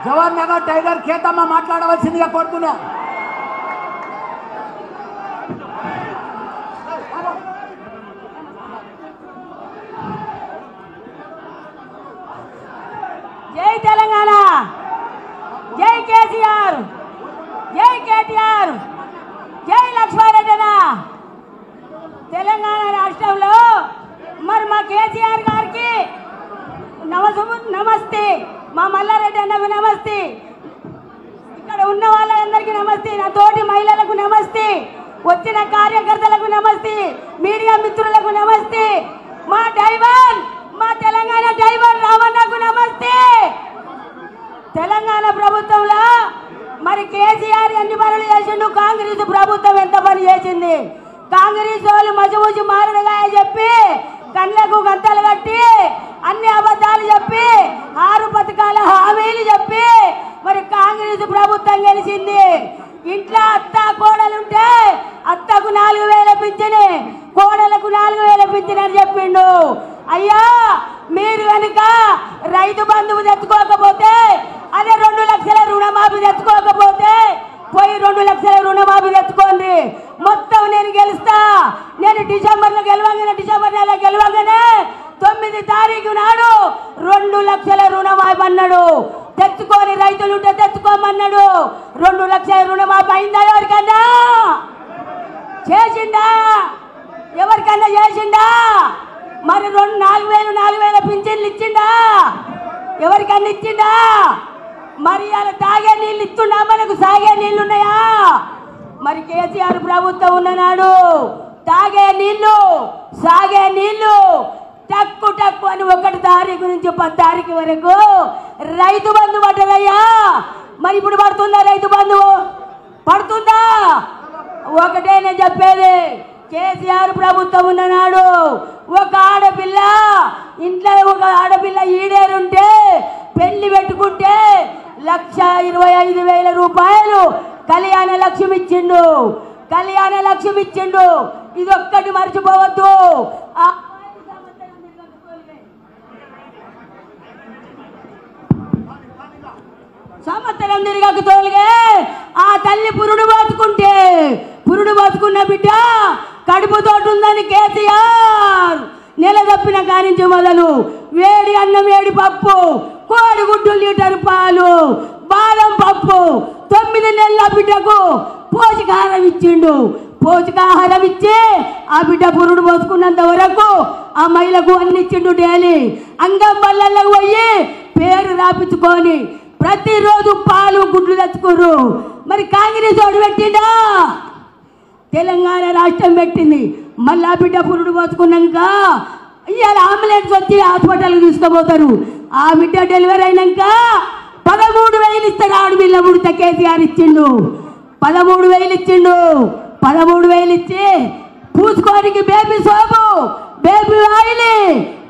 Jawahar Nagar tiger ఖేతమ్మ మాట్లాడవలసిందిగా కోరుతున్నా. జై తెలంగాణ, జై కేసీఆర్, జై కేటీఆర్, జై లక్ష్మారెడ్డి. తెలంగాణ రాష్ట్రంలో మరి మా కేసీఆర్ గారికి నమస్తే, మా మల్లారెడ్డి అన్నకు నమస్తే, ఇక్కడ ఉన్న వాళ్ళందరికీ నమస్తే, నా తోటి మహిళలకు నమస్తే, వచ్చిన కార్యకర్తలకు నమస్తే, మీడియా మిత్రులకు నమస్తే, మా డ్రైవర్, మా తెలంగాణ డ్రైవర్ రామన్నకు నమస్తే. తెలంగాణ ప్రభుత్వంలో మరి కేసీఆర్ ఎన్ని పనులు చేసిండు, కాంగ్రెస్ ప్రభుత్వం ఎంత పని చేసింది? కాంగ్రెస్ వాళ్ళు మజబూజి మారడుగా చెప్పి కళ్ళకు గంతలు కట్టి అన్ని అబద్ధాలు చెప్పి 6 పథకాల హామీలు చెప్పి మరి కాంగ్రెస్ ప్రభుత్వం గెలిచింది. ఇంట్లో అత్త కోడలుంటే అత్తకు 4000 పింఛని, కోడలకు 4000 పింఛని అని చెప్పిండు. అయ్యా మీరు కనుక రైతు బంధువు తెచ్చుకోకపోతే, అదే 2 లక్షల రుణమాఫీ తెచ్చుకోకపోతే పోయి 2 లక్షల రుణమాఫీ తెచ్చుకోండి. మొత్తం నేను గెలుస్తా. నేను డిసెంబర్ నెల గెలవగానే 9 తారీఖు నాడు 2 లక్షల రుణమాఫీ అన్నాడు. తెచ్చుకొని రైతులుంటే తెచ్చుకోమన్నాడు. 2 లక్షల రుణమాఫీ అయిందా? ఎవరికన్నా చేసిండా? ఎవరికన్నా చేసిండా? మరి 4,000 పింఛన్లు ఇచ్చిండా? ఎవరికన్నా ఇచ్చిండా? మరి అలా తాగే నీళ్ళు ఇస్తున్నా, మనకు సాగే నీళ్ళు ఉన్నాయా? మరి కేసీఆర్ ప్రభుత్వం ఉన్ననాడు తాగే నీళ్లు, సాగే నీళ్లు టక్కు టక్కు అని 1 తారీఖు నుంచి 10 తారీఖు వరకు రైతు బంధు పడ్డదయ్యా. మరి ఇప్పుడు పడుతుందా రైతు బంధు? పడుతుందా? ఒకటే నేను చెప్పేది, కేసీఆర్ ప్రభుత్వం ఉన్ననాడు ఒక ఆడపిల్ల ఇంట్లో, ఒక ఆడపిల్ల ఈడేరుంటే పెళ్లి పెట్టుకుంటే 1,25,000 రూపాయలు కళ్యాణ లక్ష్మి ఇచ్చిండు. కళ్యాణ లక్ష్మి ఇచ్చిండు. ఇది ఒక్కటి మర్చిపోవద్దు. సంవత్సరం తిరగక తోలుగే ఆ తల్లి పురుడు బతుకున్న బిడ్డ కడుపుతోటి ఉందని కేసీఆర్ నెల తప్పిన కానించి మొదలు వేడి అన్నం, వేడి పప్పు, కోడిగుడ్డు లీటర్ పాలు, బాదం పప్పు 9 నెలల బిడ్డకు పోషకాహారం ఇచ్చిండు. పోషకాహారం ఇచ్చి ఆ బిడ్డ పురుడు పోసుకున్నంత వరకు ఆ మహిళకు అన్ని ఇచ్చిండు. డైలీ అంగం బళ్ళకు పోయి పేరు రాపించుకొని ప్రతిరోజు పాలు గుడ్లు తెచ్చుకోరు. మరి కాంగ్రెస్ ఓడి పెట్టిందా? తెలంగాణ రాష్ట్రం పెట్టింది. మళ్ళీ ఆ బిడ్డ పురుడు పోసుకున్నాక ఇవాళ అంబులెన్స్ వచ్చి హాస్పిటల్కి తీసుకుపోతారు. ఆ బిడ్డ డెలివరీ అయినాక 13,000 ఇస్తాడు. ఆడపిల్ల పుడితే కేసీఆర్ ఇచ్చిండు. 13,000 ఇచ్చిండు. 13,000 ఇచ్చి పూసుకోనికి baby soap, baby oil,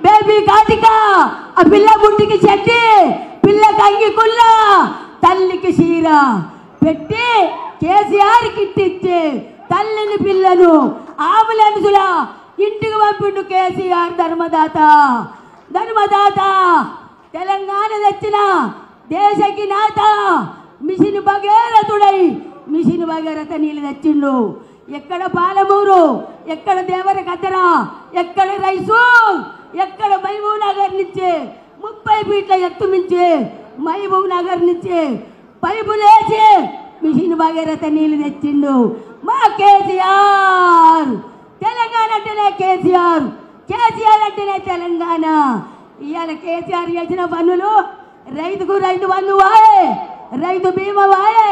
baby కాటిక, ఆ పిల్ల గుంటికి చెట్టి, పిల్లకి అంగి కుల్ల, తల్లికి చీర పెట్టి కేసీఆర్ కిట్ ఇచ్చి తల్లిని పిల్లను అంబులెన్సులా ఇంటికి పంపిండు కేసీఆర్. ధర్మదాత తెలంగాణ తెచ్చిన దేశకి నాత మిషన్ భగీరథుడై మిషన్ భగీరథ నీళ్ళు తెచ్చిండు. ఎక్కడ పాలమూరు, ఎక్కడ దేవర కత్తెర, ఎక్కడ రైసు, ఎక్కడ మహబూబ్ నగర్ నుంచి 30 ఫీట్ల ఎత్తు నుంచి మహబూబ్ నగర్ నుంచి పైపులేసి మిషన్ భగీరథ నీళ్ళు తెచ్చిండు మా కేసీఆర్. తెలంగాణ అంటేనే కేసీఆర్, కేసీఆర్ అంటేనే తెలంగాణ. ఇవాళ కేసీఆర్ చేసిన పనులు రైతుకు రైతు బంధు వాయే, రైతు బీమా వాయే,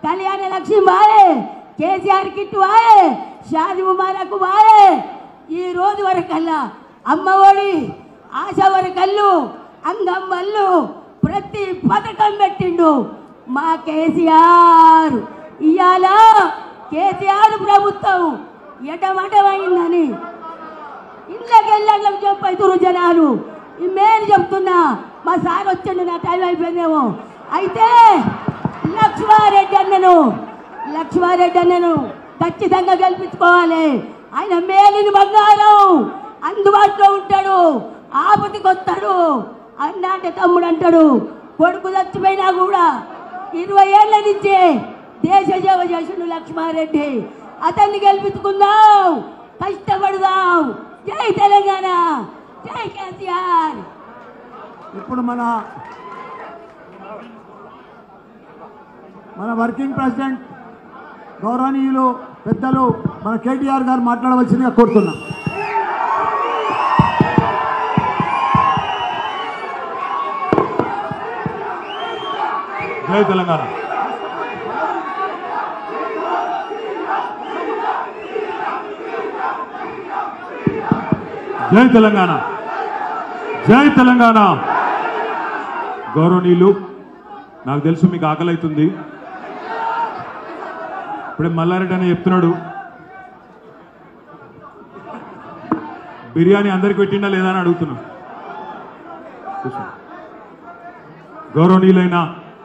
కళ్యాణ లక్ష్మి వాయే, కేసీఆర్ కిట్ వాయే, షాది ముబారక్ వాయే. ఈ రోజు వరకల్లా అమ్మఒడి, ఆశ వరకల్లు, అంగమ్మల్లు ప్రతి పథకం పెట్టిండు మా కేసీఆర్. ఇవాళ కేసీఆర్ ప్రభుత్వం ఎటమటమైందని ఇళ్ళకెళ్ళకి చెప్పైతురు జనాలు. ఈ మేలు చెప్తున్నా, మా సార్ వచ్చిండు, నా టైం అయిపోయిందేమో. అయితే లక్ష్మారెడ్డి అన్నను ఖచ్చితంగా గెలిపించుకోవాలి. ఆయన మేలిని బంగారం, అందుబాటులో ఉంటాడు, ఆపతికి వస్తాడు. అన్న అంటే తమ్ముడు అంటాడు, కొడుకు చచ్చిపోయినా కూడా 20 ఏళ్ల నుంచి దేశ సేవ చేసిండు లక్ష్మారెడ్డి. అతన్ని గెలిపించుకుందాం, కష్టపడదాం. జై తెలంగాణ, జై కేసీఆర్. ఇప్పుడు మన వర్కింగ్ ప్రెసిడెంట్ గౌరవనీయులు పెద్దలు మన కేటీఆర్ గారు మాట్లాడవలసిందిగా కోరుతున్నాం. జై తెలంగాణ. జై తెలంగాణ, జై తెలంగాణ. గౌరవనీయులు, నాకు తెలుసు మీకు ఆకలి అవుతుంది. ఇప్పుడే మల్లారెడ్డి అని చెప్తున్నాడు, బిర్యానీ అందరికి పెట్టిండా లేదా అని అడుగుతున్నాడు. గౌరవనీయులైన